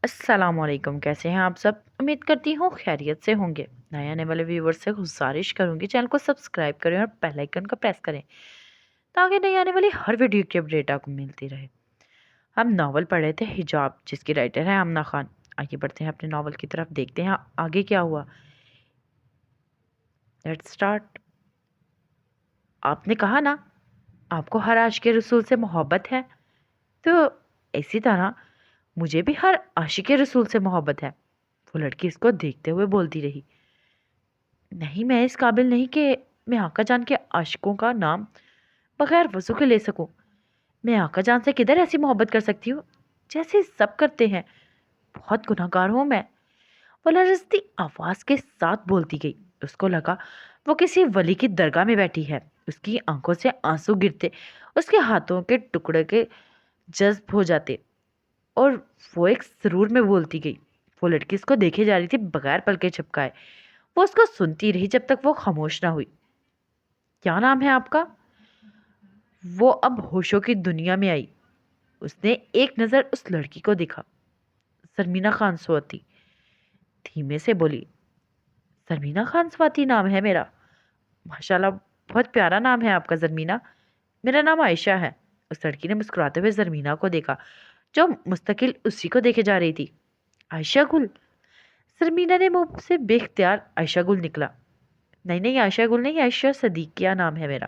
السلام علیکم، کیسے ہیں آپ سب؟ امید کرتی ہوں خیریت سے ہوں گے۔ نئے آنے والے ویورز سے گزارش کروں گی چینل کو سبسکرائب کریں اور بیل آئکن کو پریس کریں تاکہ نئی آنے والی ہر ویڈیو کی اپڈیٹ آپ کو ملتی رہے۔ ہم ناول پڑھ رہے تھے حجاب، جس کی رائٹر ہے آمنہ خان۔ آگے بڑھتے ہیں اپنے ناول کی طرف، دیکھتے ہیں آگے کیا ہوا۔ Let's start. آپ نے کہا نا آپ کو ہر عاشق رسول سے محبت ہے، تو اسی طرح مجھے بھی ہر عاشق رسول سے محبت ہے۔ وہ لڑکی اس کو دیکھتے ہوئے بولتی رہی۔ نہیں، میں اس قابل نہیں کہ میں آقا جان کے عاشقوں کا نام بغیر وضو کے لے سکوں۔ میں آقا جان سے کدھر ایسی محبت کر سکتی ہوں جیسے سب کرتے ہیں؟ بہت گناہ گار ہوں میں، وہ لرزتی آواز کے ساتھ بولتی گئی۔ اس کو لگا وہ کسی ولی کی درگاہ میں بیٹھی ہے۔ اس کی آنکھوں سے آنسو گرتے، اس کے ہاتھوں کے ٹکڑے کے جذب ہو جاتے، اور وہ ایک سرور میں بولتی گئی۔ وہ لڑکی اس کو دیکھے جا رہی تھی بغیر پلکیں جھپکائے۔ وہ اس کو سنتی رہی جب تک وہ خاموش نہ ہوئی۔ کیا نام ہے آپ کا؟ وہ اب ہوشوں کی دنیا میں آئی۔ اس نے ایک نظر اس لڑکی کو دیکھا۔ سرمینہ خان سواتی دھیمے سے بولی۔ سرمینہ خان سواتی نام ہے میرا؟ ماشاءاللہ، بہت پیارا نام ہے آپ کا زرمینہ۔ میرا نام عائشہ ہے۔ اس لڑکی نے مسکراتے ہوئے زرمینہ کو دیکھا جو مستقل اسی کو دیکھے جا رہی تھی۔ عائشہ گل؟ زرمینہ نے منہ سے بے اختیار عائشہ گل نکلا۔ نہیں نہیں، عائشہ گل نہیں، عائشہ صدیقیہ نام ہے میرا۔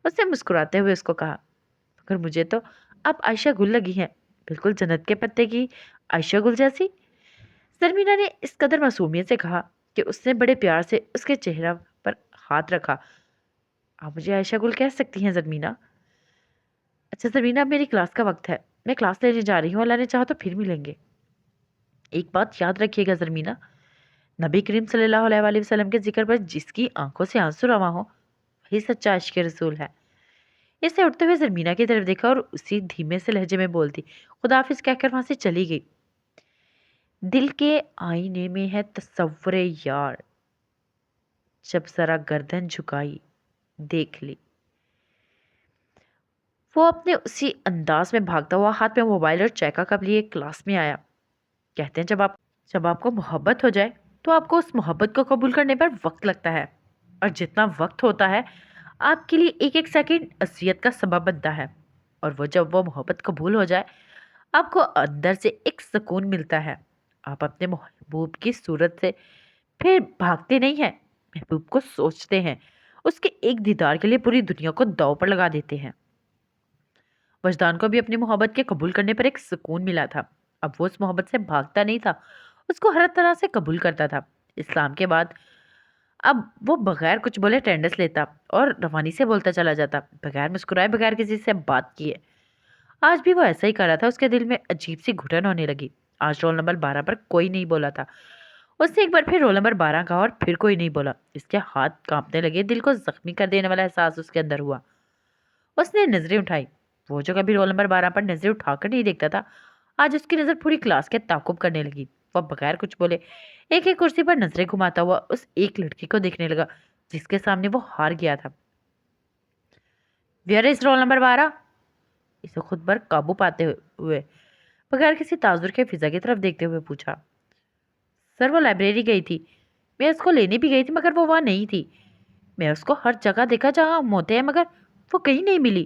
اس نے مسکراتے ہوئے اس کو کہا۔ مگر مجھے تو اب عائشہ گل لگی ہیں، بالکل جنت کے پتے کی عائشہ گل جیسی۔ زرمینہ نے اس قدر معصومیت سے کہا کہ اس نے بڑے پیار سے اس کے چہرہ پر ہاتھ رکھا۔ آپ مجھے عائشہ گل کہہ سکتی ہیں زرمینہ۔ اچھا زرمینہ، اب میری کلاس کا وقت ہے، میں کلاس لینے جا رہی ہوں، اللہ نے چاہا تو پھر ملیں گے۔ ایک بات یاد رکھیے گا زرمینہ، نبی کریم صلی اللہ علیہ وآلہ وسلم کے ذکر پر جس کی آنکھوں سے آنسو رواں ہو وہی سچا عاشق رسول ہے۔ اس نے اٹھتے ہوئے زرمینہ کی طرف دیکھا اور اسی دھیمے سے لہجے میں بولتی خداحافظ کہہ کر وہاں سے چلی گئی۔ دل کے آئینے میں ہے تصور یار، جب ذرا گردن جھکائی دیکھ لی۔ وہ اپنے اسی انداز میں بھاگتا ہوا ہاتھ میں موبائل اور چائے کا کپ لیے کلاس میں آیا۔ کہتے ہیں جب آپ کو محبت ہو جائے تو آپ کو اس محبت کو قبول کرنے پر وقت لگتا ہے، اور جتنا وقت ہوتا ہے آپ کے لیے ایک ایک سیکنڈ اذیت کا سبب بنتا ہے، اور جب وہ محبت قبول ہو جائے آپ کو اندر سے ایک سکون ملتا ہے۔ آپ اپنے محبوب کی صورت سے پھر بھاگتے نہیں ہیں، محبوب کو سوچتے ہیں، اس کے ایک دیدار کے لیے پوری دنیا کو داؤ پر لگا دیتے ہیں۔ وجدان کو بھی اپنی محبت کے قبول کرنے پر ایک سکون ملا تھا۔ اب وہ اس محبت سے بھاگتا نہیں تھا، اس کو ہر طرح سے قبول کرتا تھا۔ اسلام کے بعد اب وہ بغیر کچھ بولے اٹینڈنس لیتا اور روانی سے بولتا چلا جاتا، بغیر مسکرائے، بغیر کسی سے بات کیے۔ آج بھی وہ ایسا ہی کر رہا تھا۔ اس کے دل میں عجیب سی گھٹن ہونے لگی۔ آج رول نمبر 12 پر کوئی نہیں بولا تھا۔ اس نے ایک بار پھر رول نمبر 12 کہا اور پھر کوئی نہیں بولا۔ اس کے ہاتھ کانپنے لگے، دل کو زخمی کر دینے والا احساس اس کے اندر ہوا۔ اس نے نظریں اٹھائی۔ وہ جو کبھی رول نمبر 12 پر نظریں اٹھا کر نہیں دیکھتا تھا، آج اس کی نظر پوری کلاس کے تعاقب کرنے لگی۔ وہ بغیر کچھ بولے ایک ایک کرسی پر نظریں گھماتا ہوا اس ایک لڑکی کو دیکھنے لگا جس کے سامنے وہ ہار گیا تھا۔ Where is roll number 12؟ اسے خود پر قابو پاتے ہوئے بغیر کسی تعذر کے فضا کی طرف دیکھتے ہوئے پوچھا۔ سر، وہ لائبریری گئی تھی، میں اس کو لینے بھی گئی تھی مگر وہ وہاں نہیں تھی۔ میں اس کو ہر جگہ دیکھا جہاں ہم ہوتے ہیں مگر وہ کہیں نہیں ملی۔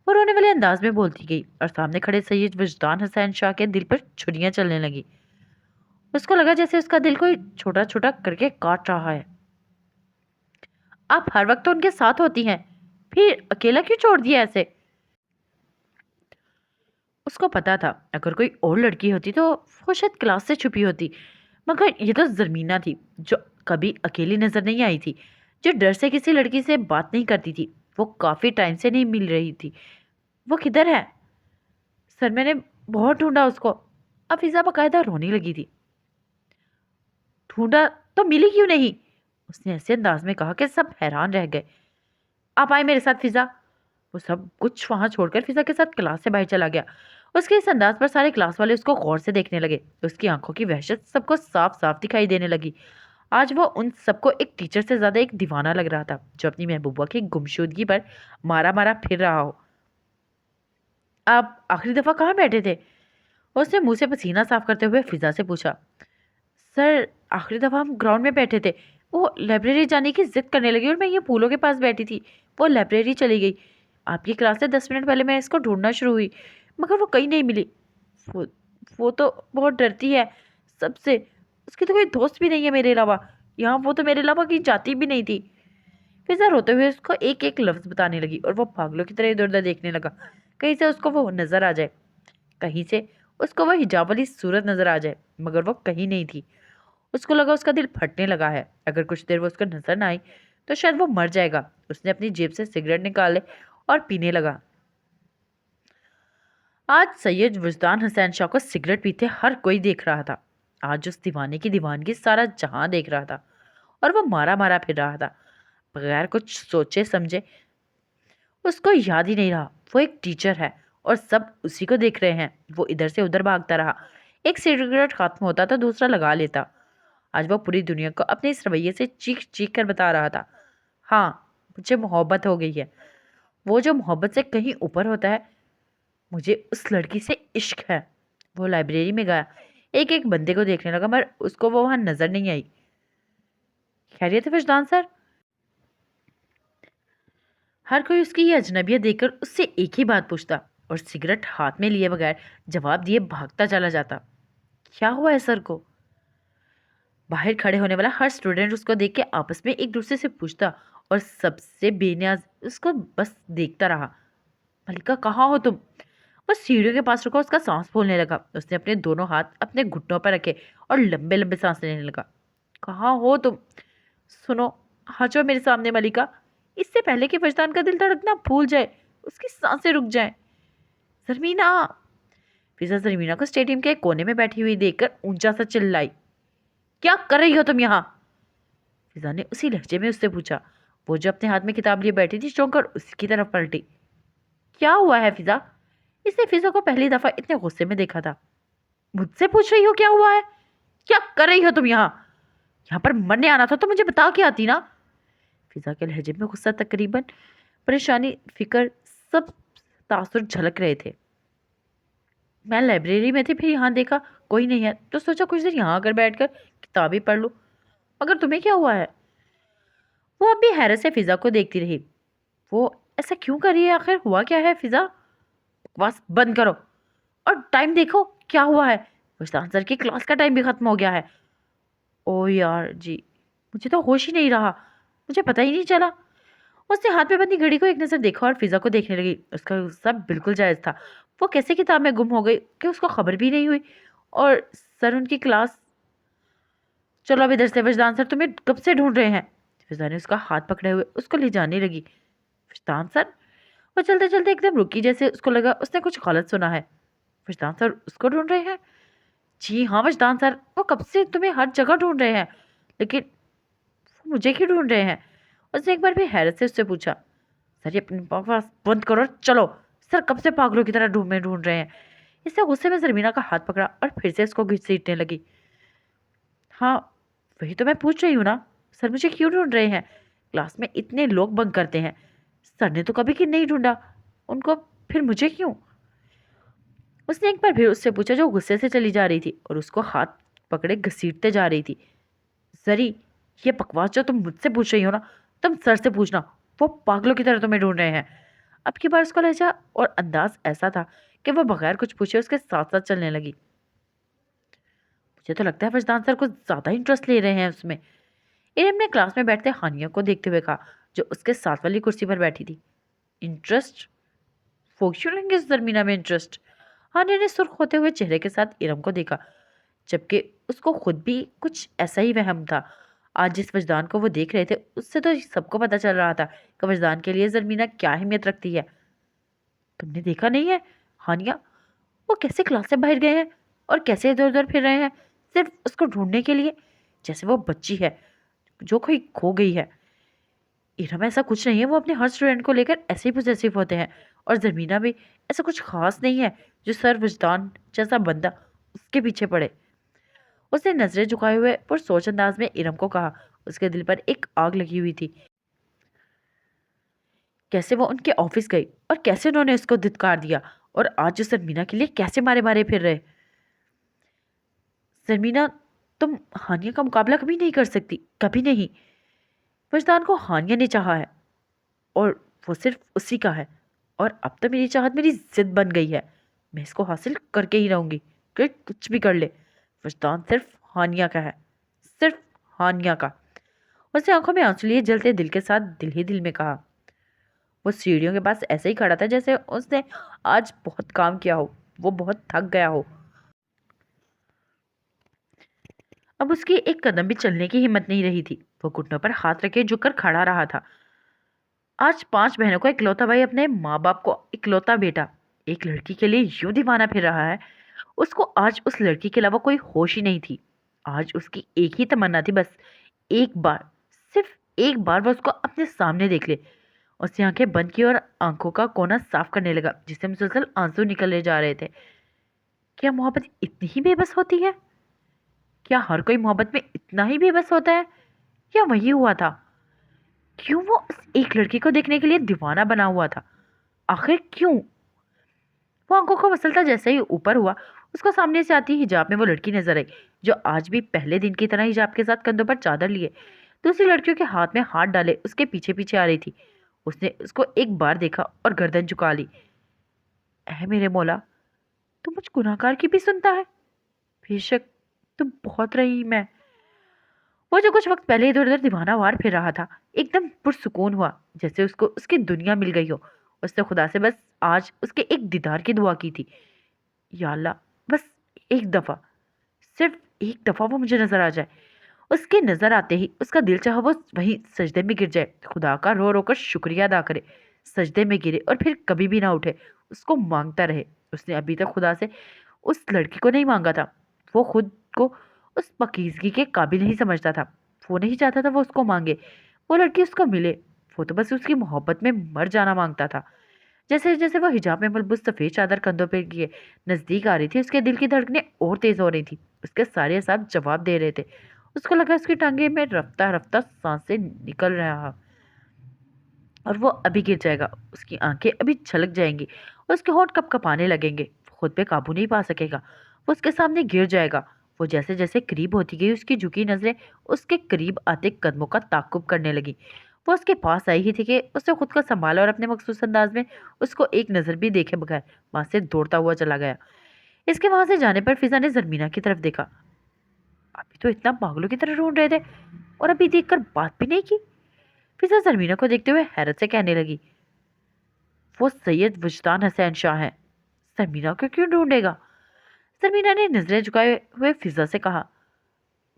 وہ رونے والے انداز میں بولتی گئی اور سامنے کھڑے سید وجدان حسین شاہ کے دل پر چھریاں چلنے لگی۔ اس کو لگا جیسے اس کا دل کوئی چھوٹا چھوٹا کر کے کاٹ رہا ہے۔ آپ ہر وقت تو ان کے ساتھ ہوتی ہیں، پھر اکیلا کیوں چھوڑ دیا ایسے؟ اس کو پتا تھا اگر کوئی اور لڑکی ہوتی تو وہ شاید کلاس سے چھپی ہوتی، مگر یہ تو زرمینہ تھی جو کبھی اکیلی نظر نہیں آئی تھی، جو ڈر سے کسی لڑکی سے بات نہیں کرتی تھی۔ وہ کافی ٹائم سے نہیں مل رہی تھی۔ وہ کدھر ہے؟ سر، میں نے بہت ڈھونڈا اس کو۔ اب فضا باقاعدہ رونے لگی تھی۔ ڈھونڈا تو ملی کیوں نہیں؟ اس نے ایسے انداز میں کہا کہ سب حیران رہ گئے۔ آپ آئے میرے ساتھ فضا۔ وہ سب کچھ وہاں چھوڑ کر فضا کے ساتھ کلاس سے باہر چلا گیا۔ اس کے اس انداز پر سارے کلاس والے اس کو غور سے دیکھنے لگے۔ اس کی آنکھوں کی وحشت سب کو صاف صاف دکھائی دینے لگی۔ آج وہ ان سب کو ایک ٹیچر سے زیادہ ایک دیوانہ لگ رہا تھا جو اپنی محبوبہ کی گمشدگی پر مارا مارا پھر رہا ہو۔ آپ آخری دفعہ کہاں بیٹھے تھے؟ اس نے منہ سے پسینہ صاف کرتے ہوئے فضا سے پوچھا، سر آخری دفعہ ہم گراؤنڈ میں بیٹھے تھے، وہ لائبریری جانے کی ضد کرنے لگی اور میں یہ پھولوں کے پاس بیٹھی تھی، وہ لائبریری چلی گئی۔ آپ کی کلاس سے 10 منٹ پہلے میں اس کو ڈھونڈنا شروع ہوئی مگر وہ کہیں نہیں ملی۔ وہ وہ تو بہت ڈرتی ہے سب سے، اس کی تو کوئی دوست بھی نہیں ہے میرے علاوہ، یہاں وہ تو میرے علاوہ کہیں جاتی بھی نہیں تھی۔ فضا روتے ہوئے اس کو ایک ایک لفظ بتانے لگی اور وہ پاگلوں کی طرح ادھر ادھر دیکھنے لگا، کہیں سے اس کو وہ نظر آ جائے، کہیں سے اس کو وہ حجاب والی صورت نظر آ جائے، مگر وہ کہیں نہیں تھی۔ اس کو لگا اس کا دل پھٹنے لگا ہے، اگر کچھ دیر وہ اس کو نظر نہ آئی تو شاید وہ مر جائے گا۔ اس نے اپنی جیب سے سگریٹ نکالے اور پینے لگا۔ آج سید وجدان حسین شاہ کو سگریٹ پیتے ہر کوئی دیکھ رہا تھا۔ آج اس دیوانے کی دیوانگی سارا جہاں دیکھ رہا تھا اور وہ مارا مارا پھر رہا تھا بغیر کچھ سوچے سمجھے۔ اس کو یاد ہی نہیں رہا وہ ایک ٹیچر ہے اور سب اسی کو دیکھ رہے ہیں۔ وہ ادھر سے ادھر بھاگتا رہا، ایک سگریٹ ختم ہوتا تو دوسرا لگا لیتا۔ آج وہ پوری دنیا کو اپنے اس رویے سے چیخ چیخ کر بتا رہا تھا، ہاں مجھے محبت ہو گئی ہے، وہ جو محبت سے کہیں اوپر ہوتا ہے، مجھے اس لڑکی سے عشق ہے۔ وہ لائبریری میں گیا، ایک ایک بندے کو دیکھنے لگا مگر اس کو وہ وہاں نظر نہیں آئی۔ خیریت ہے وجدان سر؟ ہر کوئی اس کی یہ اجنبیت دیکھ کر اس سے ایک ہی بات پوچھتا اور سگریٹ ہاتھ میں لیے بغیر جواب دیے بھاگتا چلا جاتا۔ کیا ہوا ہے سر کو؟ باہر کھڑے ہونے والا ہر اسٹوڈنٹ اس کو دیکھ کے آپس میں ایک دوسرے سے پوچھتا اور سب سے بے نیاز اس کو بس دیکھتا رہا۔ ملکہ کہاں ہو تم؟ وہ سیڑھیوں کے پاس رکا، اس کا سانس پھولنے لگا۔ اس نے اپنے دونوں ہاتھ اپنے گھٹنوں پر رکھے اور لمبے لمبے سانس لینے لگا۔ کہاں ہو تم؟ سنو، آ جاؤ میرے سامنے ملکہ، اس سے پہلے کہ وجدان کا دل دھڑکنا بھول جائے، اس کی سانسیں رک جائیں۔ زرمینہ! فضا زرمینہ کو اسٹیڈیم کے ایک کونے میں بیٹھی ہوئی دیکھ کر اونچا سا چلائی، کیا کر رہی ہو تم یہاں؟ فضا نے اسی لہجے میں اس سے پوچھا۔ وہ جو اپنے ہاتھ میں کتاب لیے بیٹھی تھی چونک کر اس کی طرف پلٹی۔ کیا ہوا ہے فضا؟ اس نے فضا کو پہلی دفعہ اتنے غصے میں دیکھا تھا۔ مجھ سے پوچھ رہی ہو کیا ہوا ہے؟ کیا کر رہی ہو تم یہاں؟ یہاں پر مرنے آنا تھا تو مجھے بتا کے آتی نا۔ فضا کے لہجے میں غصہ، تقریباً پریشانی، فکر، سب تاثر جھلک رہے تھے۔ میں لائبریری میں تھی، پھر یہاں دیکھا کوئی نہیں ہے تو سوچا کچھ دیر یہاں آ کر بیٹھ کر کتابیں پڑھ لوں، مگر تمہیں کیا ہوا ہے؟ وہ اب بھی حیرت سے فضا کو دیکھتی رہی۔ وہ ایسا کیوں کر رہی ہے؟ آخر ہوا کیا ہے فضا؟ بس بند کرو اور ٹائم دیکھو کیا ہوا ہے۔ وجدان سر کی کلاس کا ٹائم بھی ختم ہو گیا ہے۔ او یار جی، مجھے تو ہوش ہی نہیں رہا، مجھے پتہ ہی نہیں چلا۔ اس نے ہاتھ میں بندی گھڑی کو ایک نظر دیکھا اور فضا کو دیکھنے لگی۔ اس کا سب بالکل جائز تھا، وہ کیسے کتاب میں گم ہو گئی کہ اس کو خبر بھی نہیں ہوئی، اور سر ان کی کلاس۔ چلو اب ادھر سے، وجدان سر تمہیں کب سے ڈھونڈ رہے ہیں۔ فضا نے اس کا ہاتھ پکڑے ہوئے اس کو لے جانے لگی۔ وجدان سر؟ وہ چلتے چلتے ایک دم رکی، جیسے اس کو لگا اس نے کچھ غلط سنا ہے۔ وجدان سر اس کو ڈھونڈ رہے ہیں؟ جی ہاں وجدان سر، وہ کب سے تمہیں ہر جگہ ڈھونڈ رہے ہیں، لیکن وہ مجھے کیوں ڈھونڈ رہے ہیں؟ اس نے ایک بار بھی حیرت سے اس سے پوچھا۔ سر یہ اپنی بکواس بند کرو اور چلو، سر کب سے پاگلوں کی طرح ڈھونڈ رہے ہیں۔ اس نے غصے میں زرمینہ کا ہاتھ پکڑا اور پھر سے اس کو گھسیٹنے لگی۔ ہاں وہی تو میں پوچھ رہی ہوں نا، سر مجھے کیوں ڈھونڈ رہے ہیں؟ کلاس میں اتنے لوگ بنک کرتے ہیں، سر نے تو کبھی کی نہیں ڈھونڈا ان کو، پھر مجھے کیوں؟ اس نے ایک بار پھر اس سے پوچھا، جو غصے سے چلی جا رہی تھی اور اس کو ہاتھ پکڑے گھسیٹتے جا رہی تھی۔ زری، یہ بکواس جو تم مجھ سے پوچھ رہی ہو نا، تم سر سے پوچھنا، وہ پاگلوں کی طرح تمہیں ڈھونڈ رہے ہیں۔ اب کی بار اس کا لہجہ اور انداز ایسا تھا کہ وہ بغیر کچھ پوچھے اس کے ساتھ ساتھ چلنے لگی۔ مجھے تو لگتا ہے وجدان سر کچھ زیادہ انٹرسٹ لے رہے ہیں اس میں۔ ارم نے کلاس میں بیٹھتے ہانیہ کو دیکھتے ہوئے کہا، جو اس کے ساتھ والی کرسی پر بیٹھی تھی۔ انٹرسٹ؟ وہ کیوں لیں گے زرمینہ میں انٹرسٹ؟ ہانیہ نے سرخ ہوتے ہوئے چہرے کے ساتھ ارم کو دیکھا، جبکہ اس کو خود بھی کچھ ایسا ہی وہم تھا۔ آج جس وجدان کو وہ دیکھ رہے تھے اس سے تو سب کو پتا چل رہا تھا کہ وجدان کے لیے زرمینہ کیا اہمیت رکھتی ہے۔ تم نے دیکھا نہیں ہے ہانیہ، وہ کیسے کلاس سے باہر گئے ہیں اور کیسے ادھر ادھر پھر رہے ہیں صرف اس کو ڈھونڈنے کے لیے، جیسے وہ بچی ہے جو کوئی کھو گئی ہے۔ ارم ایسا کچھ نہیں ہے، وہ اپنے ہر اسٹوڈنٹ کو لے کر ایسے ہی پوزیسو ہوتے ہیں، اور زرمینہ بھی ایسا کچھ خاص نہیں ہے جو سر وجدان جیسا بندہ اس کے پیچھے پڑے۔ اس نے نظریں جھکائے ہوئے پر سوچ انداز میں ارم کو کہا۔ اس کے دل پر ایک آگ لگی ہوئی تھی، کیسے وہ ان کے آفس گئی اور کیسے انہوں نے اس کو دھتکار دیا، اور آج اس زرمینہ کے لیے کیسے مارے مارے پھر رہے۔ زرمینہ، تم ہانیہ کا مقابلہ کبھی نہیں کر سکتی، کبھی نہیں۔ وجدان کو ہانیہ نے چاہا ہے اور وہ صرف اسی کا ہے، اور اب تو میری چاہت میری ضد بن گئی ہے۔ میں اس کو حاصل کر کے ہی رہوں گی، کہ کچھ بھی کر لے۔ وجدان صرف ہانیہ کا ہے، صرف ہانیہ کا۔ اس نے آنکھوں میں آنسو لیے جلتے دل کے ساتھ دل ہی دل میں کہا۔ وہ سیڑھیوں کے پاس ایسے ہی کھڑا تھا جیسے اس نے آج بہت کام کیا ہو، وہ بہت تھک گیا ہو۔ اب اس کی ایک قدم بھی چلنے کی ہمت نہیں رہی تھی۔ وہ گھٹنوں پر ہاتھ رکھے جھک کر کھڑا رہا تھا۔ آج 5 بہنوں کو اکلوتا بھائی، اپنے ماں باپ کو اکلوتا بیٹا، ایک لڑکی کے لیے یوں دیوانہ پھر رہا ہے۔ اس کو آج اس لڑکی کے علاوہ کوئی ہوش ہی نہیں تھی۔ آج اس کی ایک ہی تمنا تھی، بس ایک بار، صرف ایک بار وہ اس کو اپنے سامنے دیکھ لے۔ اس نے آنکھیں بند کی اور آنکھوں کا کونا صاف کرنے لگا جس سے مسلسل آنسو نکلے جا رہے تھے۔ کیا محبت اتنی ہی بے بس ہوتی ہے؟ کیا ہر کوئی محبت میں اتنا ہی بے بس ہوتا ہے؟ یا وہی ہوا تھا؟ کیوں وہ اس ایک لڑکی کو دیکھنے کے لیے دیوانہ بنا ہوا تھا؟ آخر کیوں؟ وہ آنکھوں کو مسلتا جیسے ہی اوپر ہوا، اس کو سامنے سے آتی حجاب میں وہ لڑکی نظر آئی جو آج بھی پہلے دن کی طرح حجاب کے ساتھ کندھوں پر چادر لیے دوسری لڑکیوں کے ہاتھ میں ہاتھ ڈالے اس کے پیچھے پیچھے آ رہی تھی۔ اس نے اس کو ایک بار دیکھا اور گردن جھکا لی۔ اے میرے مولا، تم مجھ گناہگار کی بھی سنتا ہے؟ بے شک تم بہت رحیم ہے۔ وہ جو کچھ وقت پہلے ادھر ادھر دیوانہ وار پھر رہا تھا، ایک دم پرسکون ہوا، جیسے اس کو اس کی دنیا مل گئی ہو۔ اس نے خدا سے بس آج اس کے ایک دیدار کی دعا کی تھی۔ یا اللہ، بس ایک دفعہ، صرف ایک دفعہ وہ مجھے نظر آ جائے۔ اس کے نظر آتے ہی اس کا دل چاہا وہ وہیں سجدے میں گر جائے، خدا کا رو رو کر شکریہ ادا کرے، سجدے میں گرے اور پھر کبھی بھی نہ اٹھے، اس کو مانگتا رہے۔ اس نے ابھی تک خدا سے اس لڑکی کو نہیں مانگا تھا۔ وہ خود کو اس پاکیزگی کے قابل نہیں سمجھتا تھا۔ وہ نہیں چاہتا تھا وہ اس کو مانگے، وہ لڑکی اس کو ملے۔ وہ تو بس اس کی محبت میں مر جانا مانگتا تھا۔ جیسے جیسے وہ حجاب میں ملبوس سفید چادر کندھوں پہ کیے نزدیک آ رہی تھی، اس کے دل کی دھڑکنیں اور تیز ہو رہی تھی۔ اس کے سارے اعصاب جواب دے رہے تھے۔ اس کو لگا اس کی ٹانگیں میں رفتہ رفتہ سانسیں نکل رہا اور وہ ابھی گر جائے گا۔ اس کی آنکھیں ابھی چھلک جائیں گی اور اس کے ہونٹ کپ کپانے لگیں گے۔ خود پہ قابو نہیں پا سکے گا، وہ اس کے سامنے گر جائے گا۔ وہ جیسے جیسے قریب ہوتی گئی، اس کی جھکی نظریں اس کے قریب آتے قدموں کا تعاقب کرنے لگی۔ وہ اس کے پاس آئی ہی تھی کہ اس نے خود کو سنبھالا اور اپنے مخصوص انداز میں اس کو ایک نظر بھی دیکھے بغیر وہاں سے دوڑتا ہوا چلا گیا۔ اس کے وہاں سے جانے پر فضا نے زرمینہ کی طرف دیکھا۔ ابھی تو اتنا پاگلوں کی طرح ڈھونڈ رہے تھے اور ابھی دیکھ کر بات بھی نہیں کی۔ فضا زرمینہ کو دیکھتے ہوئے حیرت سے کہنے لگی، وہ سید وجدان حسین شاہ ہیں، زرمینہ کو کیوں ڈھونڈے گا؟ زرمینہ نے نظریں جھکائے ہوئے فضا سے کہا،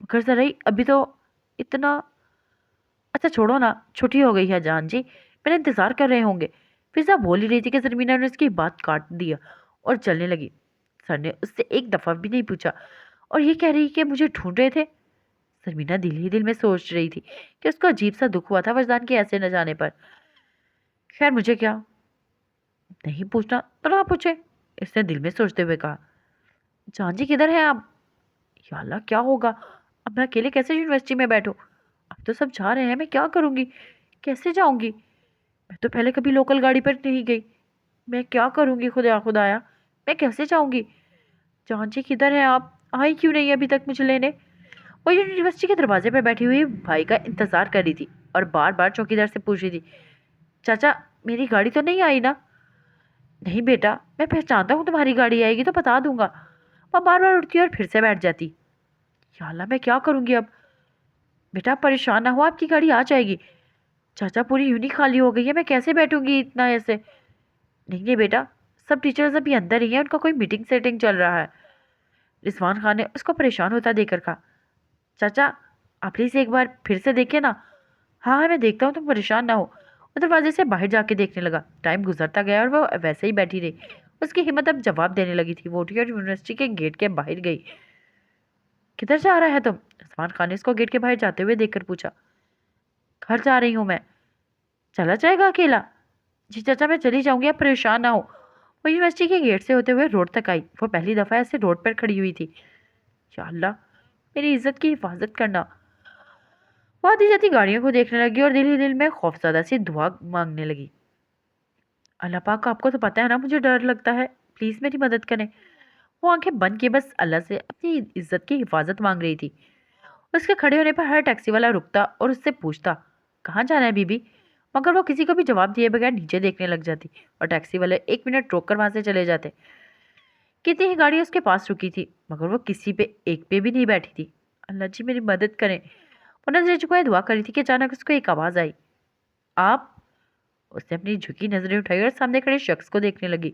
مگر ذرا ابھی تو اتنا، اچھا چھوڑو نا، چھٹی ہو گئی ہے جان جی، میرا انتظار کر رہے ہوں گے۔ فضا بول ہی رہی تھی کہ زرمینہ نے اس کی بات کاٹ دیا اور چلنے لگی۔ سر نے اس سے ایک دفعہ بھی نہیں پوچھا اور یہ کہہ رہی کہ مجھے ڈھونڈ رہے تھے۔ زرمینہ دل ہی دل میں سوچ رہی تھی کہ اس کو عجیب سا دکھ ہوا تھا وجدان کے ایسے نہ جانے پر۔ خیر مجھے کیا، نہیں پوچھنا تو نہ پوچھے، اس نے دل میں سوچتے ہوئے کہا۔ جان جی کدھر ہیں آپ؟ یا اللہ کیا ہوگا، اب میں اکیلے کیسے یونیورسٹی میں بیٹھوں؟ اب تو سب جا رہے ہیں، میں کیا کروں گی، کیسے جاؤں گی؟ میں تو پہلے کبھی لوکل گاڑی پر نہیں گئی، میں کیا کروں گی خدا خدایا، میں کیسے جاؤں گی؟ جان جی کدھر ہیں آپ؟ آئی کیوں نہیں ابھی تک مجھے لینے؟ وہ یونیورسٹی کے دروازے پہ بیٹھی ہوئی بھائی کا انتظار کر رہی تھی اور بار بار چوکیدار سے پوچھ رہی تھی، چاچا میری گاڑی تو نہیں آئی نا؟ نہیں بیٹا، میں پہچانتا ہوں تمہاری گاڑی آئے گی تو بتا دوں گا۔ وہ بار بار اٹھتی اور پھر سے بیٹھ جاتی۔ یا اللہ میں کیا کروں گی اب؟ بیٹا پریشان نہ ہو، آپ کی گاڑی آ جائے گی۔ چاچا پوری یونی خالی ہو گئی ہے، میں کیسے بیٹھوں گی اتنا ایسے؟ نہیں نہیں بیٹا، سب ٹیچرز ابھی اندر ہی ہیں، ان کا کوئی میٹنگ سیٹنگ چل رہا ہے۔ رضوان خان نے اس کو پریشان ہوتا دیکھ کر کہا، چاچا آپ پلیز ایک بار پھر سے دیکھیں نا۔ ہاں میں دیکھتا ہوں، تم پریشان نہ ہو۔ وہ دروازے سے باہر جا کے دیکھنے لگا۔ ٹائم گزرتا گیا اور وہ ویسے ہی بیٹھی رہی۔ اس کی ہمت اب جواب دینے لگی تھی۔ وہ اٹھی اور یونیورسٹی کے گیٹ کے باہر گئی۔ کدھر جا رہا ہے تم؟ رضوان خان نے اس کو گیٹ کے باہر جاتے ہوئے دیکھ کر پوچھا۔ گھر جا رہی ہوں میں۔ چلا جائے گا اکیلا؟ جی چاچا میں چلی جاؤں گی، آپ پریشان نہ ہو۔ وہ یونیورسٹی کے گیٹ سے ہوتے ہوئے روڈ تک آئی۔ وہ پہلی دفعہ ایسے روڈ پر کھڑی ہوئی تھی۔ یا اللہ میری عزت کی حفاظت کرنا۔ وہ آتی جاتی گاڑیوں کو دیکھنے لگی اور دل ہی دل میں خوفزدہ سی دعا مانگنے لگی۔ اللہ پاک آپ کو تو پتہ ہے نا مجھے ڈر لگتا ہے، پلیز میری مدد کریں۔ وہ آنکھیں بند کیے بس اللہ سے اپنی عزت کی حفاظت مانگ رہی تھی۔ اس کے کھڑے ہونے پر ہر ٹیکسی والا رکتا اور اس سے پوچھتا کہاں جانا ہے بی بی، مگر وہ کسی کو بھی جواب دیے بغیر نیچے دیکھنے لگ جاتی اور ٹیکسی والے 1 منٹ روک کر وہاں سے چلے جاتے۔ کتنی ہی گاڑی اس کے پاس رکی تھی مگر وہ کسی پہ ایک پہ بھی نہیں بیٹھی تھی۔ اللہ جی میری مدد کریں۔ وہ نظریں جھکائے دعا کری تھی کہ اچانک اس کو ایک آواز آئی، آپ؟ اس نے اپنی جھکی نظریں اٹھائی اور سامنے کھڑے شخص کو دیکھنے لگی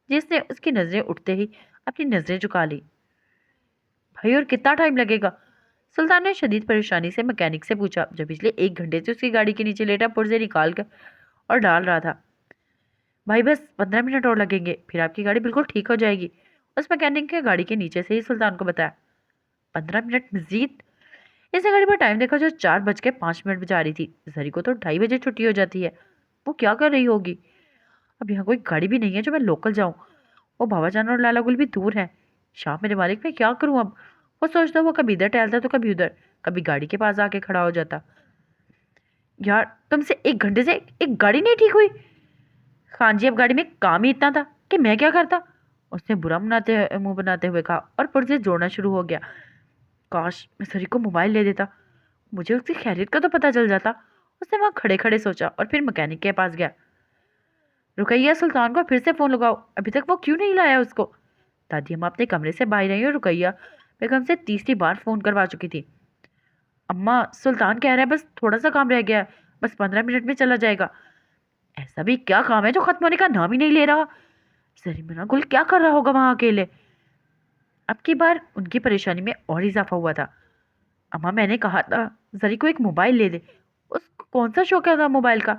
جس نے اس کی نظریں اٹھتے ہی اپنی نظریں جھکا لی۔ بھائی اور کتنا ٹائم لگے گا؟ سلطان نے شدید پریشانی سے میکینک سے پوچھا جو پچھلے 1 گھنٹے سے اس کی گاڑی کے نیچے لیٹا پرزے نکال کر اور ڈال رہا تھا۔ بھائی بس 15 منٹ اور لگیں گے، پھر آپ کی گاڑی بالکل ٹھیک ہو جائے گی، اس میکینک کے گاڑی کے نیچے سے ہی سلطان کو بتایا۔ 15 منٹ مزید؟ اس نے گاڑی پر ٹائم دیکھا جو 4:05 بجا رہی تھی۔ زری کو تو 2:30 بجے چھٹی ہو جاتی ہے، وہ کیا کر رہی ہوگی؟ اب یہاں کوئی گاڑی بھی نہیں ہے جو میں لوکل جاؤں، وہ بابا جان اور لالا گل بھی دور ہیں۔ شاہ میرے مالک میں کیا کروں اب؟ وہ سوچتا وہ کبھی ادھر ٹہلتا تو کبھی ادھر، کبھی گاڑی کے پاس آ کے کھڑا ہو جاتا۔ یار تم سے 1 گھنٹے سے ایک گاڑی نہیں ٹھیک ہوئی؟ خان جی اب گاڑی میں کام ہی اتنا تھا کہ میں کیا کرتا، اس نے برا منہ بناتے ہوئے کہا اور پرزے جوڑنا شروع ہو گیا۔ کاش میں سری کو موبائل لے دیتا، مجھے اس کی خیریت کا تو پتہ چل جاتا۔ اس نے وہاں کھڑے کھڑے سوچا اور پھر میکینک کے پاس گیا۔ رقیہ سلطان کو پھر سے فون لگاؤ، ابھی تک وہ کیوں نہیں لایا اس کو؟ دادی اماں اپنے کمرے سے باہر آئی اور رقیہ بیگم سے تیسری بار فون کروا چکی تھی۔ اماں سلطان کہہ رہا ہے بس تھوڑا سا کام رہ گیا ہے، بس 15 منٹ میں چلا جائے گا۔ ایسا بھی کیا کام ہے جو ختم ہونے کا نام ہی نہیں لے رہا؟ زریمہ گل کیا کر رہا ہوگا وہاں اکیلے؟ اب کی بار ان کی پریشانی میں اور اضافہ ہوا تھا۔ اماں میں نے کہا تھا زری کو ایک موبائل لے دے، اس کو کون سا شوق ہے تھا موبائل کا؟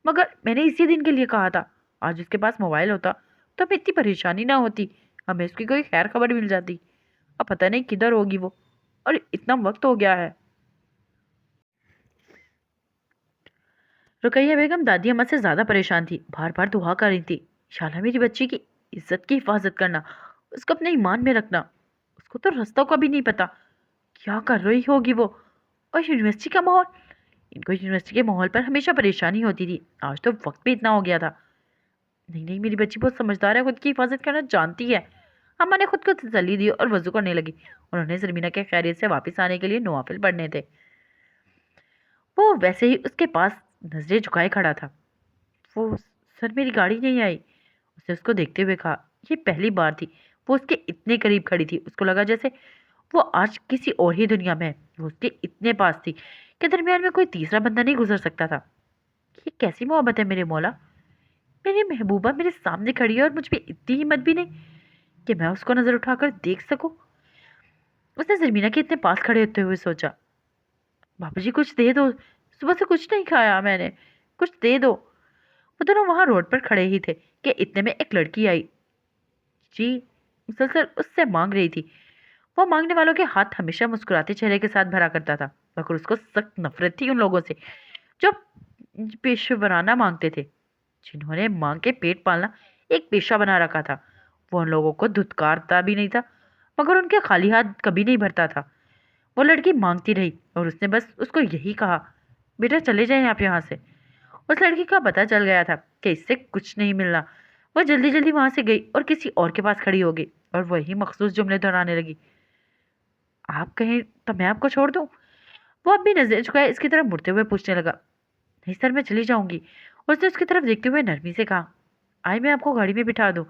مگر میں نے اسی دن کے لیے کہا تھا، آج اس کے پاس موبائل ہوتا تو ہمیں اتنی پریشانی نہ ہوتی، ہمیں اس کی کوئی خیر خبر مل جاتی۔ اب پتہ نہیں کدھر ہوگی وہ، اور اتنا وقت ہو گیا ہے۔ رقیہ بیگم دادی اماں سے زیادہ پریشان تھی، بار بار دعا کر رہی تھی، یا اللہ میری بچی کی عزت کی حفاظت کرنا، اس کو اپنے ایمان میں رکھنا۔ اس کو تو رستوں کا بھی نہیں پتا، کیا کر رہی ہوگی وہ؟ اور یونیورسٹی کا ماحول، ان کو یونیورسٹی کے ماحول پر ہمیشہ پریشانی ہوتی تھی، آج تو وقت بھی اتنا ہو گیا تھا۔ نہیں نہیں میری بچی بہت سمجھدار ہے، خود کی حفاظت کرنا جانتی ہے۔ اماں نے خود کو تسلی دی اور وضو کرنے لگی۔ انہوں نے زرمینہ کے خیریت سے واپس آنے کے لیے نوافل پڑھنے تھے۔ وہ ویسے ہی اس کے پاس نظریں جھکائے کھڑا تھا۔ وہ سر میری گاڑی نہیں آئی، اس نے اس کو دیکھتے ہوئے کہا۔ یہ پہلی بار تھی وہ اس کے اتنے قریب کھڑی تھی، اس کو لگا جیسے وہ آج کسی اور ہی دنیا میں ہے۔ وہ اس کے اتنے پاس تھی کہ درمیان میں کوئی تیسرا بندہ نہیں گزر سکتا تھا۔ یہ کیسی محبت ہے میرے مولا؟ میری محبوبہ میرے سامنے کھڑی ہے اور مجھ پہ اتنی ہمت بھی نہیں کہ میں اس کو نظر اٹھا کر دیکھ سکوں۔ اس نے زرمینہ کے اتنے پاس کھڑے ہوتے ہوئے سوچا، بابا جی کچھ دے دو، صبح سے کچھ نہیں کھایا میں نے، کچھ دے دو۔ وہ دونوں وہاں روڈ پر کھڑے ہی تھے کہ اتنے میں ایک لڑکی آئی۔ جی مسلسل اس سے مانگ رہی تھی۔ وہ مانگنے والوں کے ہاتھ ہمیشہ مسکراتے چہرے کے ساتھ بھرا کرتا تھا، مگر اس کو سخت نفرت تھی ان لوگوں سے جو پیشورانہ مانگتے تھے، جنہوں نے مانگ کے پیٹ پالنا ایک پیشہ بنا رکھا تھا۔ وہ ان لوگوں کو دھتکارتا بھی نہیں تھا مگر ان کے خالی ہاتھ کبھی نہیں بھرتا تھا۔ وہ لڑکی مانگتی رہی اور اس نے بس اس کو یہی کہا، بیٹا چلے جائیں آپ یہاں سے۔ اس لڑکی کا پتہ چل گیا تھا کہ اس سے کچھ نہیں ملنا۔ وہ جلدی جلدی وہاں سے گئی اور کسی اور کے پاس کھڑی ہو گئی اور وہی مخصوص جملے دہرانے لگی، آپ کہیں تو میں آپ کو چھوڑ دوں؟ وہ اب بھی نظریں جھکائے اس کی طرف مڑتے ہوئے پوچھنے لگا، نہیں سر میں چلی جاؤں گی۔ اس نے اس کی طرف دیکھتے ہوئے نرمی سے کہا، آئے میں آپ کو گاڑی میں بٹھا دوں۔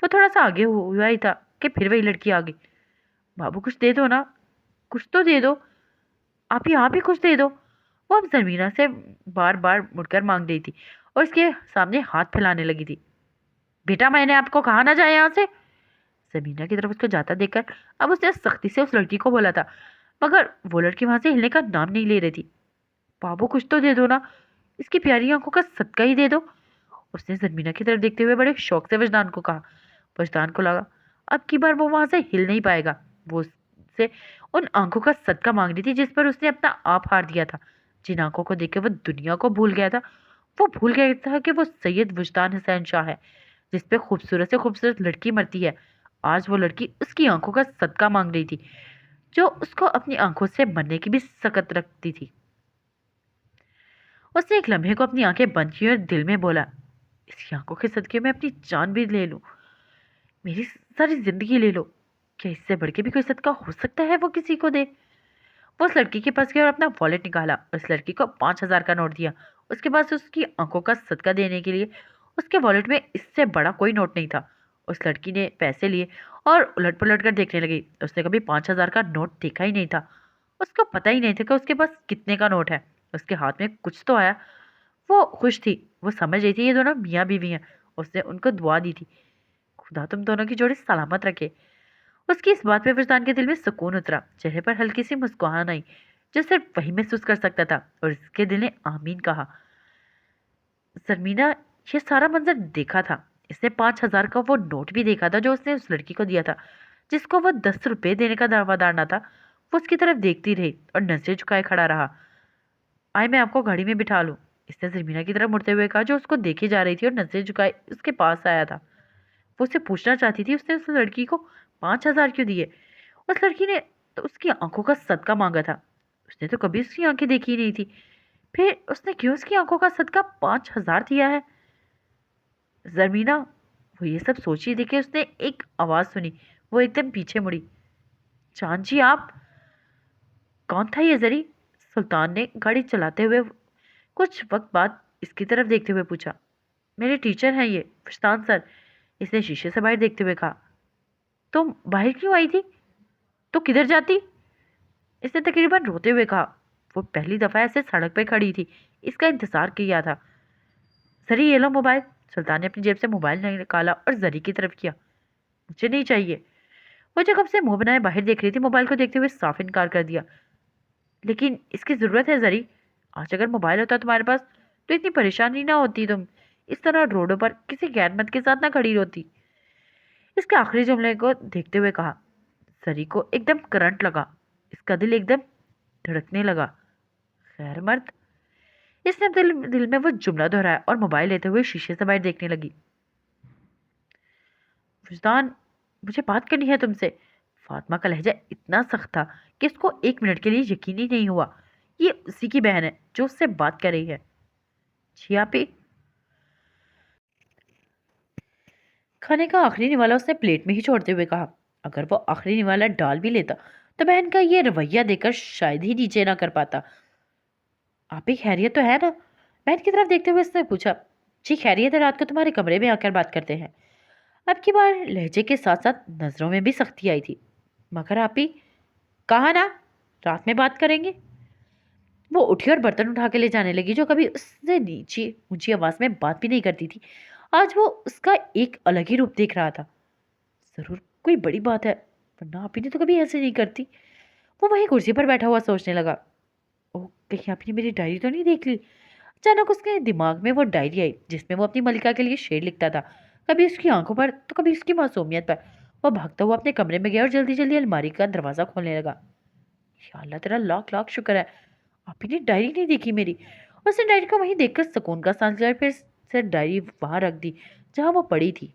وہ تھوڑا سا آگے ہوا ہی تھا کہ پھر وہی لڑکی آ گئی۔ بابو کچھ دے دو نا، کچھ تو دے دو، آپ یہاں بھی کچھ دے دو۔ وہ اب زرمینہ سے بار بار مڑ کر مانگ رہی تھی اور اس کے سامنے ہاتھ پھیلانے لگی تھی۔ بیٹا میں نے آپ کو کہا نہ جائے یہاں سے۔ زمینہ کی طرف اس کو جاتا دیکھ کر اب اس نے سختی سے اس لڑکی کو بولا تھا مگر وہ لڑکی وہاں سے ہلنے کا نام نہیں لے رہی تھی۔ بابو کچھ تو دے دو نا، اس کی پیاری آنکھوں کا صدقہ ہی دے دو۔ اس نے زرمینہ کی طرف دیکھتے ہوئے بڑے شوق سے وجدان کو کہا۔ وجدان کو لگا اب کی بار وہ وہاں سے ہل نہیں پائے گا۔ وہ اس سے ان آنکھوں کا صدقہ مانگ رہی تھی جس پر اس نے اپنا آپ ہار دیا تھا، جن آنکھوں کو دیکھ کے وہ دنیا کو بھول گیا تھا۔ وہ بھول گیا تھا کہ وہ سید وجدان حسین شاہ ہے جس پہ خوبصورت سے خوبصورت لڑکی مرتی ہے۔ آج وہ لڑکی اس کی آنکھوں کا صدقہ مانگ رہی تھی جو اس کو اپنی آنکھوں سے مرنے کی بھی سکت رکھتی تھی۔ اس نے ایک لمحے کو اپنی آنکھیں بند کی اور دل میں بولا، اس کی آنکھوں کے صدقے میں اپنی جان بھی لے لوں۔ میری ساری زندگی لے لو، کیا اس سے بڑھ کے بھی کوئی صدقہ ہو سکتا ہے وہ کسی کو دے؟ وہ اس لڑکی کے پاس گیا اور اپنا والٹ نکالا اور اس لڑکی کو 5,000 کا نوٹ دیا۔ اس کے بعد اس کی آنکھوں کا صدقہ دینے کے لیے اس کے والٹ میں اس سے بڑا کوئی نوٹ نہیں تھا۔ اس لڑکی نے پیسے لیے اور الٹ پلٹ کر دیکھنے لگی۔ اس نے کبھی 5,000 کا نوٹ دیکھا ہی نہیں تھا۔ اس کو پتہ ہی نہیں تھا کہ اس کے پاس کتنے کا نوٹ ہے۔ اس کے ہاتھ میں کچھ تو آیا۔ وہ خوش تھی، وہ سمجھ رہی تھی یہ دونوں میاں بیوی ہیں۔ اس نے ان کو دعا دی تھی، خدا تم دونوں کی جوڑی سلامت رکھے۔ اس کی اس بات پہ وجدان کے دل میں سکون اترا، چہرے پر ہلکی سی مسکراہٹ آئی جو صرف وہی محسوس کر سکتا تھا، اور اس کے دل نے آمین کہا۔ زرمینا یہ سارا منظر دیکھا تھا۔ اس نے 5,000 کا وہ نوٹ بھی دیکھا تھا جو اس نے اس لڑکی کو دیا تھا، جس کو وہ 10 روپے دینے کا دعویٰ دار نہ تھا۔ وہ اس کی طرف دیکھتی رہی اور نظریں جھکائے کھڑا رہا۔ آئے میں آپ کو گاڑی میں بٹھا لوں، اس نے زرمینا کی طرف مڑتے ہوئے کہا جو اس کو دیکھی جا رہی تھی اور نظریں جھکائے اس کے پاس آیا تھا۔ وہ اسے پوچھنا چاہتی تھی اس نے اس لڑکی کو 5,000 کیوں دیے۔ اس لڑکی نے تو اس کی آنکھوں کا صدقہ مانگا تھا۔ اس نے تو کبھی اس کی آنکھیں دیکھی ہی نہیں تھی، پھر اس نے کیوں اس کی آنکھوں کا صدقہ 5,000 دیا ہے؟ زرمینا وہ یہ سب سوچ رہی تھی کہ اس نے ایک آواز سنی۔ وہ ایک دم پیچھے مڑی۔ چاند جی آپ؟ کون تھا یہ زری؟ سلطان نے گاڑی چلاتے ہوئے کچھ وقت بعد اس کی طرف دیکھتے ہوئے پوچھا۔ میرے ٹیچر ہیں یہ، فشتان سر، اس نے شیشے سے باہر دیکھتے ہوئے کہا۔ تم باہر کیوں آئی تھی؟ تو کدھر جاتی؟ اس نے تقریباً روتے ہوئے کہا۔ وہ پہلی دفعہ ایسے سڑک پہ کھڑی تھی، اس کا انتظار کیا تھا۔ زری یہ لو موبائل۔ سلطان نے اپنی جیب سے موبائل نکالا اور زری کی طرف کیا۔ مجھے نہیں چاہیے۔ وہ جو کب سے منہ بنائے باہر دیکھ رہی تھی، موبائل کو دیکھتے ہوئے صاف انکار کر دیا۔ لیکن اس کی ضرورت ہے زری، آج اگر موبائل ہوتا تمہارے پاس تو اتنی پریشانی نہ ہوتی، تم اس طرح روڈوں پر کسی غیر مرد کے ساتھ نہ کھڑی ہوتی۔ اس کے آخری جملے کو دیکھتے ہوئے کہا۔ زری کو ایک دم کرنٹ لگا، اس کا دل ایک دم دھڑکنے لگا۔ غیر مرد؟ اس نے دل میں وہ جملہ دہرایا اور موبائل لیتے ہوئے شیشے سے باہر دیکھنے لگی۔ وجدان، مجھے بات کرنی ہے تم سے۔ فاطمہ کا لہجہ اتنا سخت تھا کہ اس کو 1 منٹ کے لیے یقین ہی نہیں ہوا یہ اسی کی بہن ہے جو اس سے بات کر رہی ہے۔ جی آپ ہی؟ کھانے کا آخری نوالا اس نے پلیٹ میں ہی چھوڑتے ہوئے کہا۔ اگر وہ آخری نوالا ڈال بھی لیتا تو بہن کا یہ رویہ دیکھ کر شاید ہی نیچے نہ کر پاتا۔ آپ ہی خیریت تو ہے نا؟ بہن کی طرف دیکھتے ہوئے اس نے پوچھا۔ جی خیریت ہے، رات کو تمہارے کمرے میں آ کر بات کرتے ہیں۔ اب کی بار لہجے کے ساتھ ساتھ نظروں میں بھی سختی آئی تھی۔ مگر آپ ہی کہا نا رات میں بات کریں گے۔ وہ اٹھی اور برتن اٹھا کے لے جانے لگی جو کبھی اس سے نیچی اونچی آواز میں بات بھی نہیں کرتی تھی۔ آج وہ اس کا ایک الگ ہی روپ دیکھ رہا تھا۔ ضرور کوئی بڑی بات ہے، ورنہ آپ ہی نے تو کبھی ایسے نہیں کرتی۔ وہ وہیں کرسی پر بیٹھا ہوا سوچنے لگا۔ اوہ کہیں آپ نے میری ڈائری تو نہیں دیکھ لی؟ اچانک اس کے دماغ میں وہ ڈائری آئی جس میں وہ اپنی ملکہ کے لیے شعر لکھتا تھا، کبھی اس کی آنکھوں پر تو کبھی اس کی معصومیت پر۔ وہ بھاگتا ہوا اپنے کمرے میں گیا اور جلدی جلدی الماری کا دروازہ کھولنے لگا۔ یا اللہ تیرا لاکھ لاکھ شکر ہے، آپ ہی نے ڈائری نہیں دیکھی میری۔ اس نے ڈائری کو وہیں دیکھ کر سکون کا سانس لیا، پھر سے ڈائری وہاں رکھ دی جہاں وہ پڑی تھی۔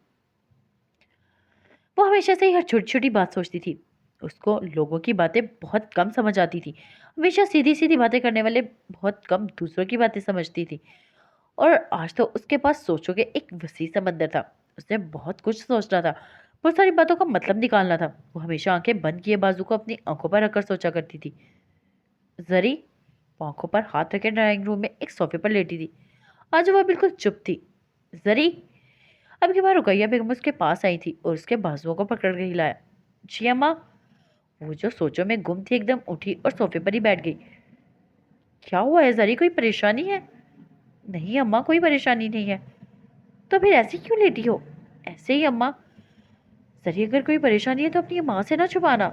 وہ ہمیشہ سے ہی ہر چھوٹی چھوٹی بات سوچتی تھی۔ اس کو لوگوں کی باتیں بہت کم سمجھ آتی تھی، ہمیشہ سیدھی سیدھی باتیں کرنے والے بہت کم دوسروں کی باتیں سمجھتی تھی۔ اور آج تو اس کے پاس سوچوں کے ایک وسیع سمندر تھا۔ اس نے بہت کچھ سوچنا تھا، بہت ساری باتوں کا مطلب نکالنا تھا۔ وہ ہمیشہ آنکھیں بند کیے بازو کو اپنی آنکھوں پر رکھ کر سوچا کرتی تھی۔ زری وہ آنکھوں پر ہاتھ رکھے ڈرائنگ روم میں ایک صوفے پر لیٹی تھی۔ آج وہ بالکل چپ تھی۔ زری اب کی بار رقیہ بیگم اس کے پاس آئی تھی اور اس کے بازوؤں کو پکڑ کے ہلایا۔ جی اماں۔ وہ جو سوچوں میں گم تھی ایک دم اٹھی اور صوفے پر ہی بیٹھ گئی۔ کیا ہوا ہے زری، کوئی پریشانی ہے؟ نہیں اماں، کوئی پریشانی نہیں ہے۔ تو پھر ایسی کیوں لیٹی ہو؟ ایسے ہی اماں۔ زری اگر کوئی پریشانی ہے تو اپنی ماں سے نہ چھپانا۔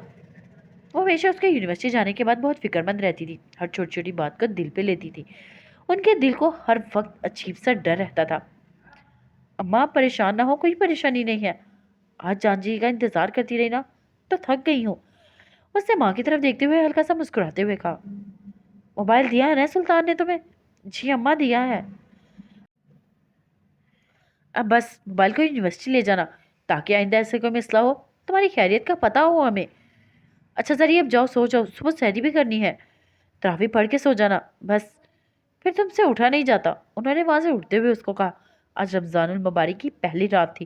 وہ ہمیشہ اس کے یونیورسٹی جانے کے بعد بہت فکر مند رہتی تھی، ہر چھوٹی چھوٹی بات کو دل پہ لیتی تھی۔ ان کے دل کو ہر وقت عجیب سا ڈر رہتا تھا۔ اماں پریشان نہ ہو، کوئی پریشانی نہیں ہے۔ آج جان جی کا انتظار کرتی رہی نا تو تھک گئی ہوں۔ اس نے ماں کی طرف دیکھتے ہوئے ہلکا سا مسکراتے ہوئے کہا۔ موبائل دیا ہے نا سلطان نے تمہیں؟ جی اماں دیا ہے۔ اب بس موبائل کو یونیورسٹی لے جانا تاکہ آئندہ ایسے کوئی مسئلہ ہو تمہاری خیریت کا پتہ ہو ہمیں۔ اچھا ذریعہ اب جاؤ سو جاؤ، صبح سحری بھی کرنی ہے، تراویح پڑھ کے سو جانا بس۔ پھر تم سے اٹھا نہیں جاتا، انہوں نے وہاں سے اٹھتے ہوئے اس کو کہا۔ آج رمضان المبارک کی پہلی رات تھی۔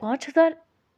5,000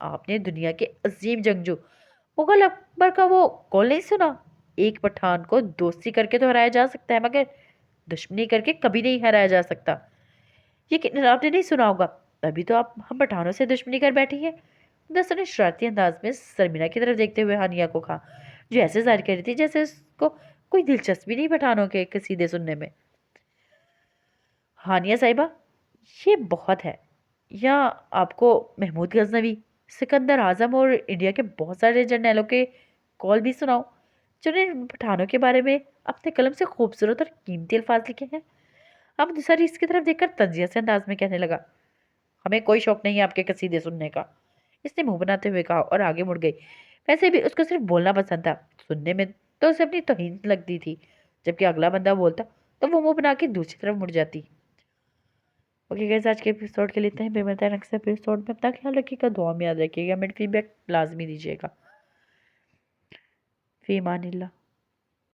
آپ نے دنیا کے عظیم جنگجو مغل اکبر کا وہ قول نہیں سنا؟ ایک پٹھان کو دوستی کر کے تو ہرایا جا سکتا ہے، مگر دشمنی کر کے کبھی نہیں ہرایا جا سکتا۔ یقیناً آپ نے نہیں سنا ہوگا، تبھی تو آپ ہم پٹھانوں سے دشمنی کر بیٹھی ہیں۔ دستر نے شرارتی انداز میں سرمینا کی طرف دیکھتے ہوئے ہانیہ کو کہا، جو ایسے ظاہر کر رہی تھی جیسے اس کو کوئی دلچسپی نہیں پٹھانوں کے قصیدے سننے میں۔ ہانیہ صاحبہ، یہ بہت ہے، یا آپ کو محمود غزنوی، سکندر اعظم اور انڈیا کے بہت سارے جرنیلوں کے کال بھی سناؤ، جنہوں نے پٹھانوں کے بارے میں اپنے قلم سے خوبصورت اور قیمتی الفاظ لکھے ہیں؟ اب دوسری اس کی طرف دیکھ کر تنزیہ سے انداز میں کہنے لگا، ہمیں کوئی شوق نہیں آپ کے قصیدے سننے کا، اس نے منہ بناتے ہوئے کہا اور آگے مڑ گئی۔ ویسے بھی اس کو صرف بولنا پسند تھا، سننے میں تو اسے اپنی توہین لگتی تھی، جبکہ اگلا بندہ بولتا تو وہ منہ بنا کے دوسری طرف مڑ جاتی۔ اوکے گائز، آج کے ایپیسوڈ کے لیے اتنا ہی۔ بے ملتے ہیں نیکسٹ ایپیسوڈ میں، اپنا خیال رکھیے گا، دعا میں یاد رکھیے گا، میری فیڈ بیک لازمی دیجیے گا۔ فی امان اللہ۔